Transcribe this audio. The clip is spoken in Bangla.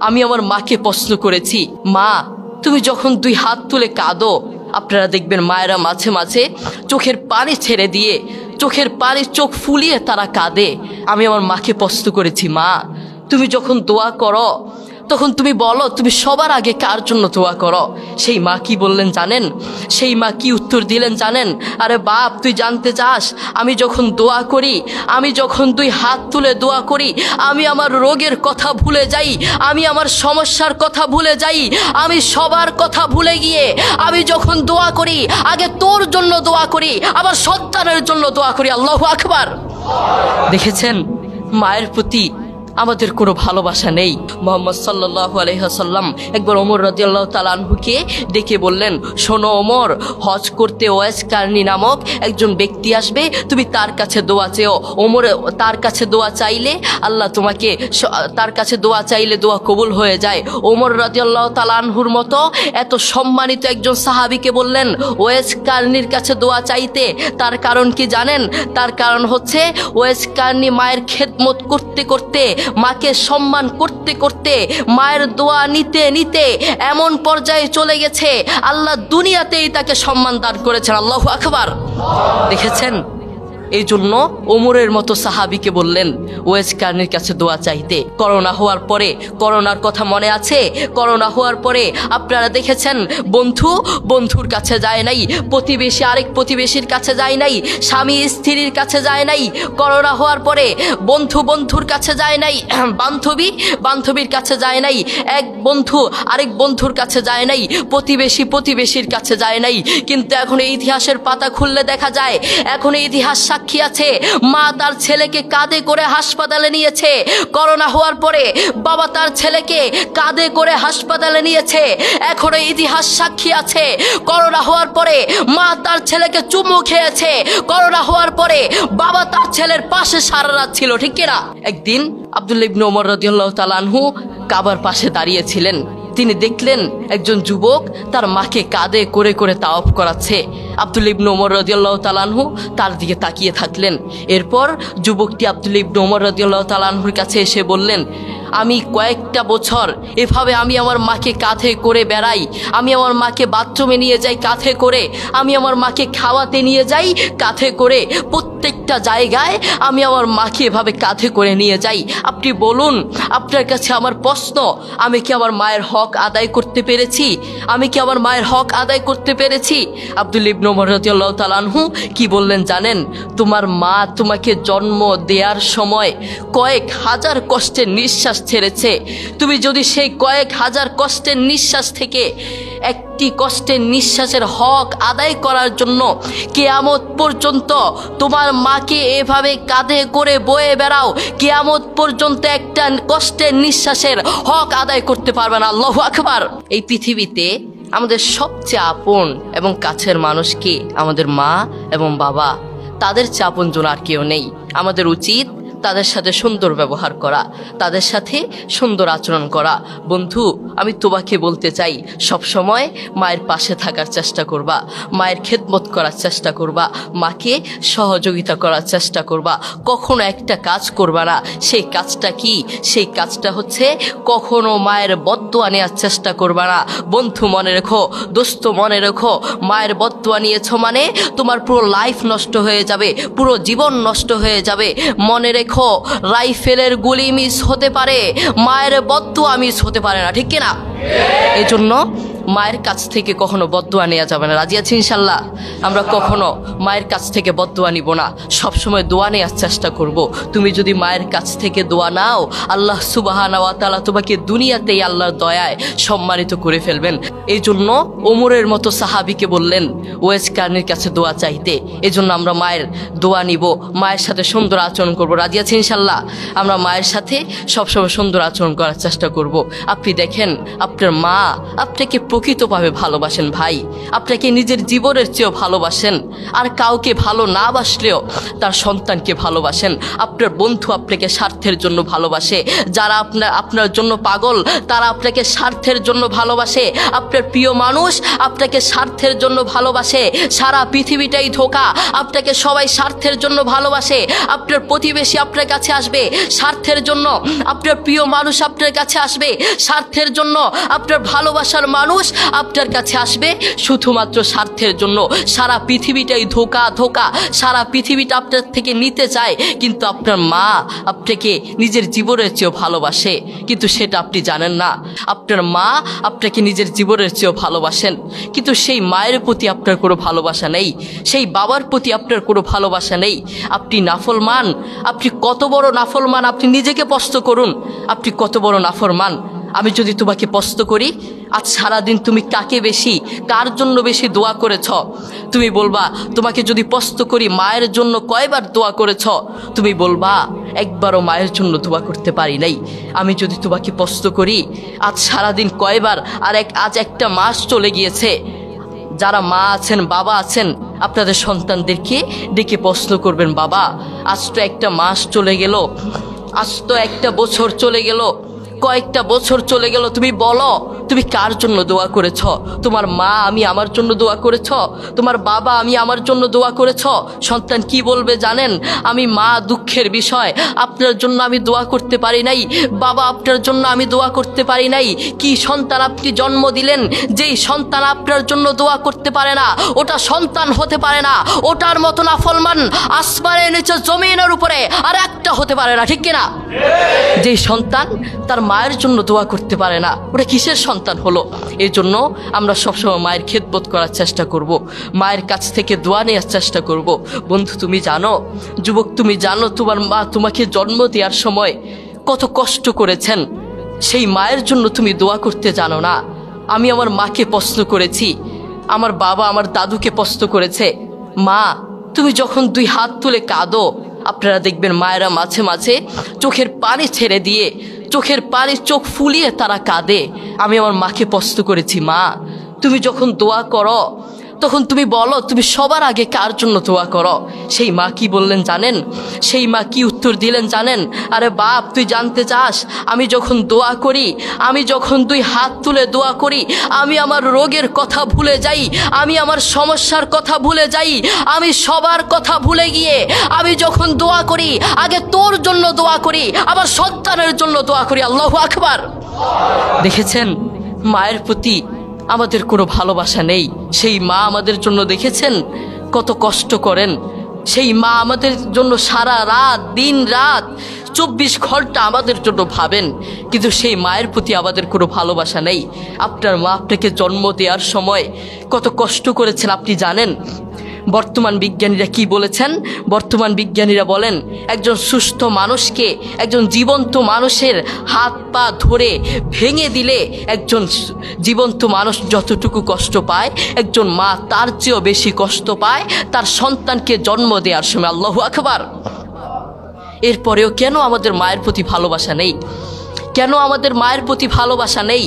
আমি আমার মাকে প্রশ্ন করেছি, মা তুমি যখন 2 হাত তুলে কাঁদো, আপনারা দেখবেন মায়েরা মাঝে মাঝে চোখের পানি ছেড়ে দিয়ে চোখের পানি চোখ ফুলিয়ে তারা কাঁদে। আমি আমার মাকে প্রশ্ন করেছি, মা তুমি যখন দোয়া করো তখন তুমি বলো তুমি সবার আগে কার জন্য দোয়া করো? সেই মা কি বললেন জানেন? সেই মা কি উত্তর দিলেন জানেন? আরে বাপ, তুই জানতে চাস আমি যখন দোয়া করি, আমি যখন 2 হাত তুলে দোয়া করি, আমি আমার রোগের কথা ভুলে যাই, আমি আমার সমস্যার কথা ভুলে যাই, আমি সবার কথা ভুলে গিয়ে আমি যখন দোয়া করি আগে তোর জন্য দোয়া করি, আমার সন্তানের জন্য দোয়া করি। আল্লাহু আকবার। দেখেছেন মায়ের প্রতি আমাদের কোনো ভালোবাসা নেই। মুহাম্মদ সাল্লাল্লাহু আলাইহি ওয়াসাল্লাম একবার ওমর রাদিয়াল্লাহু তাআলা আনহুকে ডেকে বললেন, শোনো ওমর, হজ করতে ওয়াইস কারনী নামক একজন ব্যক্তি আসবে, তুমি তার কাছে দোয়া চেও। ওমর তার কাছে দোয়া চাইলে আল্লাহ তোমাকে, তার কাছে দোয়া চাইলে দোয়া কবুল হয়ে যায়। ওমর রাদিয়াল্লাহু তাআলা আনহুর মতো এত সম্মানিত একজন সাহাবীকে বললেন ওয়াইস কারনীর কাছে দোয়া চাইতে। তার কারণ কি জানেন? তার কারণ হচ্ছে ওয়াইস কারনী মায়ের খেদমত করতে করতে, মাকে সম্মান করতে করতে, মায়ের দোয়া নিতে নিতে এমন পর্যায়ে চলে গেছে আল্লাহ দুনিয়াতেই তাকে সম্মান দান করেছেন। আল্লাহু আকবার। দেখেছেন, এই জন্য ওমরের মতো সাহাবীকে বললেন ওয়াইস কারনীর কাছে দোয়া চাইতে। করোনা হওয়ার পরে, করোনার কথা মনে আছে? করোনা হওয়ার পরে আপনারা দেখেছেন বন্ধুর কাছে যায় নাই, প্রতিবেশী আরেক প্রতিবেশীর কাছে যায় নাই, স্বামী স্ত্রীর কাছে যায় নাই। করোনা হওয়ার পরে বন্ধুর কাছে যায় নাই, বান্ধবীর কাছে যায় নাই, এক বন্ধু আরেক বন্ধুর কাছে যায় নাই, প্রতিবেশীর কাছে যায় নাই। কিন্তু এখন এই ইতিহাসের পাতা খুললে দেখা যায়, এখন এই ইতিহাস সাক্ষী আছে, মা তার ছেলেকে কাঁধে করে হাসপাতালে নিয়েছে। করোনা হওয়ার পরে বাবা তার ছেলেকে কাঁধে করে হাসপাতালে নিয়েছে। এখন এই ইতিহাস সাক্ষী আছে, করোনা হওয়ার পরে মা তার ছেলেকে চুমু খেয়েছে। করোনা হওয়ার পরে বাবা তার ছেলের পাশে সারা রাত ছিল, ঠিক কিনা? একদিন আব্দুল্লাহ ইবনে ওমর রাদিয়াল্লাহু তাআলা আনহু কাবার পাশে দাঁড়িয়েছিলেন। তিনি দেখলেন একজন যুবক তার মাকে কাঁধে করে করে তাওয়াফ করাচ্ছে। আব্দুল্লাহ ইবনে ওমর রাদিয়াল্লাহু তাআলা আনহু তার দিকে তাকিয়ে থাকলেন। এরপর যুবকটি আব্দুল্লাহ ইবনে ওমর রাদিয়াল্লাহু তাআলা আনহুর কাছে এসে বললেন, আমি কয়েকটা বছর এভাবে আমি আমার মাকে কাঁধে করে বেড়াই, আমি আমার মাকে বাথরুমে নিয়ে যাই কাঁধে করে, আমি আমার মাকে খাওয়াতে নিয়ে যাই কাঁধে করে, প্রত্যেকটা জায়গায় আমি আমার মাকে এভাবে কাঁধে করে নিয়ে যাই। আপনি বলুন, আপনার কাছে আমার প্রশ্ন, আমি কি আমার মায়ের হক আদায় করতে পেরেছি? আমি কি আমার মায়ের হক আদায় করতে পেরেছি? আব্দুল্লাহ ইবনে ওমর রাদিয়াল্লাহু তাআলা আনহু কি বললেন জানেন? তোমার মা তোমাকে জন্ম দেওয়ার সময় কয়েক হাজার কষ্টের নিঃশ্বাস ছেড়েছে। তুমি যদি সেই কয়েক হাজার কষ্টের নিঃশ্বাস থেকে একটি কষ্টের নিঃশ্বাসের হক আদায় করার জন্য কিয়ামত পর্যন্ত তোমার মাকে এভাবে কাঁধে করে বয়ে বেড়াও, কিয়ামত পর্যন্ত একটা কষ্টের নিঃশ্বাসের হক আদায় করতে পারবে না। আল্লাহু আকবার। এই পৃথিবীতে আমাদের সবচেয়ে আপন এবং কাছের মানুষ কে? আমাদের মা এবং বাবা। তাদের চেয়ে আপনজন আর কেউ নেই। আমাদের উচিত তাদের সাথে সুন্দর ব্যবহার করা, তাদের সাথে সুন্দর আচরণ করা। বন্ধু, আমি তোমাকে বলতে চাই, সব সময় মায়ের পাশে থাকার চেষ্টা করবা, মায়ের খেদমত করার চেষ্টা করবা, মাকে সহযোগিতা করার চেষ্টা করবা। কখনো একটা কাজ করবা না। সেই কাজটা কি? সেই কাজটা হচ্ছে কখনো মায়ের বদদোয়া নেওয়ার চেষ্টা করবা না। বন্ধু মনে রেখো, দোস্ত মনে রেখো, মায়ের বদদোয়া নিয়েছো মানে তোমার পুরো লাইফ নষ্ট হয়ে যাবে, পুরো জীবন নষ্ট হয়ে যাবে। মনে রেখো, রাইফেলের গুলি মিস হতে পারে, মায়ের বদদোয়া মিস হতে পারে না, ঠিক কিনা? এজন্য মায়ের কাছ থেকে কখনো বদদোয়া নেওয়া যাবে না। রাজি আছি ইনশাল্লাহ? আমরা কখনো মায়ের কাছ থেকে বদদোয়া নিব না, সবসময় দোয়া নেওয়ার চেষ্টা করব। তুমি যদি মায়ের কাছ থেকে দোয়া নাও, আল্লাহ সুবহানাহু ওয়া তাআলা তোমাকে দুনিয়াতেই আল্লাহর দয়ায় সম্মানিত করে ফেলবেন। এই জন্য ওমরের মতো সাহাবীকে বললেন ওয়াইস কারনীর কাছে দোয়া চাইতে। এই জন্য আমরা মায়ের দোয়া নিব, মায়ের সাথে সুন্দর আচরণ করব। রাজি আছি ইনশাল্লাহ? আমরা মায়ের সাথে সবসময় সুন্দর আচরণ করার চেষ্টা করব। আপনি দেখেন, আপনার মা আপনাকে প্রকৃতভাবে ভালোবাসেন ভাই, আপনাকে নিজের জীবনের চেয়েও ভালোবাসেন, আর কাউকে ভালো না বাসলেও তার সন্তানকে ভালোবাসেন। আপনার বন্ধু আপনাকে স্বার্থের জন্য ভালোবাসে, যারা আপনার জন্য পাগল তারা আপনাকে স্বার্থের জন্য ভালোবাসে। আপনার প্রিয় মানুষ আপনাকে স্বার্থের জন্য ভালোবাসে। সারা পৃথিবীটাই ধোঁকা, আপনাকে সবাই স্বার্থের জন্য ভালোবাসে। আপনার প্রতিবেশী আপনার কাছে আসবে স্বার্থের জন্য, আপনার প্রিয় মানুষ আপনার কাছে আসবে স্বার্থের জন্য, আপনার ভালোবাসার মানুষ আপনার কাছে আসবে শুধুমাত্র স্বার্থের জন্য। সারা পৃথিবীটাই ধোঁকা ধোঁকা, সারা পৃথিবীটা আপনার থেকে নিতে চায়, কিন্তু আপনার মা আপনাকে নিজের জীবনের চেয়েও ভালোবাসে, কিন্তু সেটা আপনি জানেন না। আপনার মা আপনাকে নিজের জীবনের চেয়েও ভালোবাসেন, কিন্তু সেই মায়ের প্রতি আপনার কোনো ভালোবাসা নেই, সেই বাবার প্রতি আপনার কোনো ভালোবাসা নেই। আপনি নাফরমান, আপনি কত বড় নাফরমান, আপনি নিজেকে প্রশ্ন করুন, আপনি কত বড় নাফরমান। আমি যদি তোমাকে প্রশ্ন করি, আজ সারাদিন তুমি কাকে বেশি, কার জন্য বেশি দোয়া করেছ? তুমি বলবা। তোমাকে যদি প্রশ্ন করি মায়ের জন্য কয়বার দোয়া করেছ? তুমি বলবা একবারও মায়ের জন্য দোয়া করতে পারি নাই। আমি যদি তোমাকে প্রশ্ন করি আজ সারাদিন কয়বার, আর আজ একটা মাস চলে গিয়েছে, যারা মা আছেন বাবা আছেন আপনাদের সন্তানদেরকে ডেকে প্রশ্ন করবেন, বাবা আজ তো একটা মাস চলে গেল, আজ তো একটা বছর চলে গেল, কয়েকটা বছর চলে গেল, তুমি বলো তুমি কার জন্য দোয়া করেছ? তোমার মা আমি আমার জন্য দোয়া করেছ? তোমার বাবা আমি আমার জন্য দোয়া করেছ? সন্তান কি বলবে জানেন? আমি মা দুঃখের বিষয়, আপনার জন্য আমি দোয়া করতে পারি নাই, বাবা আপনার জন্য আমি দোয়া করতে পারি নাই। কি সন্তান আপনি জন্ম দিলেন, যেই সন্তান আপনার জন্য দোয়া করতে পারে না ওটা সন্তান হতে পারে না। ওটার মতো নাফরমান আসমানের নিচে জমিনের উপরে আর একটা হতে পারে না, ঠিক কিনা? যেই সন্তান তার মায়ের জন্য দোয়া করতে পারে না ওটা কিসের সন্তান হলো? এই জন্য আমরা সবসময় মায়ের খেদমত করার চেষ্টা করব, মায়ের কাছ থেকে দোয়া নেওয়ার চেষ্টা করব। বন্ধু তুমি জানো, যুবক তুমি জানো, তোমার মা তোমাকে জন্ম দেওয়ার সময় কত কষ্ট করেছেন, সেই মায়ের জন্য তুমি দোয়া করতে জানো না। আমি আমার মাকে প্রশ্ন করেছি, আমার বাবা আমার দাদুকে প্রশ্ন করেছে, মা তুমি যখন দুই হাত তুলে কাঁদো, আপনারা দেখবেন মায়েরা মাঝে মাঝে চোখের পানি ছেড়ে দিয়ে, চোখের পানি চোখ ফুলিয়ে তারা কাঁদে। আমি আমার মাকে প্রশ্ন করেছি, মা তুমি যখন দোয়া করো তখন তুমি বলো তুমি সবার আগে কার জন্য দোয়া করো? সেই মা কি বললেন জানেন? সেই মা কি উত্তর দিলেন জানেন? আরে বাপ তুই জানতে চাস, আমি যখন দোয়া করি, আমি যখন দুই হাত তুলে দোয়া করি, আমি আমার রোগের কথা ভুলে যাই, আমি আমার সমস্যার কথা ভুলে যাই, আমি সবার কথা ভুলে গিয়ে আমি যখন দোয়া করি আগে তোর জন্য দোয়া করি, আমার সন্তানের জন্য দোয়া করি। আল্লাহু আকবার। দেখেছেন মায়ের প্রতি আমাদের কোনো ভালোবাসা নেই। সেই মা আমাদের জন্য দেখেছেন কত কষ্ট করেন, সেই মা আমাদের জন্য সারা রাত দিন রাত 24 ঘন্টা আমাদের জন্য ভাবেন, কিন্তু সেই মায়ের প্রতি আমাদের কোনো ভালোবাসা নেই। আপনার মা আপনাকে জন্ম দেওয়ার সময় কত কষ্ট করেছেন আপনি জানেন? বর্তমান বিজ্ঞানীরা কি বলেছেন? বর্তমান বিজ্ঞানীরা বলেন একজন সুস্থ মানুষকে, একজন জীবন্ত মানুষের হাত পা ধরে ভেঙে দিলে একজন জীবন্ত মানুষ যতটুকু কষ্ট পায়, একজন মা তার চেয়েও বেশি কষ্ট পায় তার সন্তানকে জন্ম দেওয়ার সময়। আল্লাহু আকবার। এরপরেও কেন আমাদের মায়ের প্রতি ভালোবাসা নেই? কেন আমাদের মায়ের প্রতি ভালোবাসা নেই?